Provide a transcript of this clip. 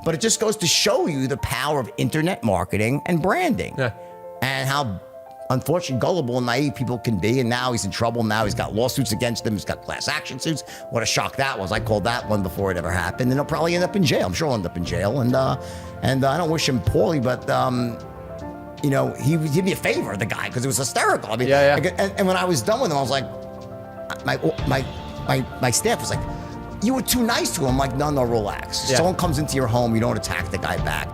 But it just goes to show you the power of internet marketing and branding. Yeah. And how unfortunately gullible and naive people can be. And now he's in trouble. Now he's got lawsuits against him. He's got class action suits. What a shock that was. I called that one before it ever happened. And he'll probably end up in jail. I'm sure he'll end up in jail. And I don't wish him poorly, but you know, he did me a favor, the guy, because it was hysterical. I mean, Yeah. And when I was done with him, I was like, my staff was like, you were too nice to him. I'm like, no, relax. Yeah. Someone comes into your home, you don't attack the guy back.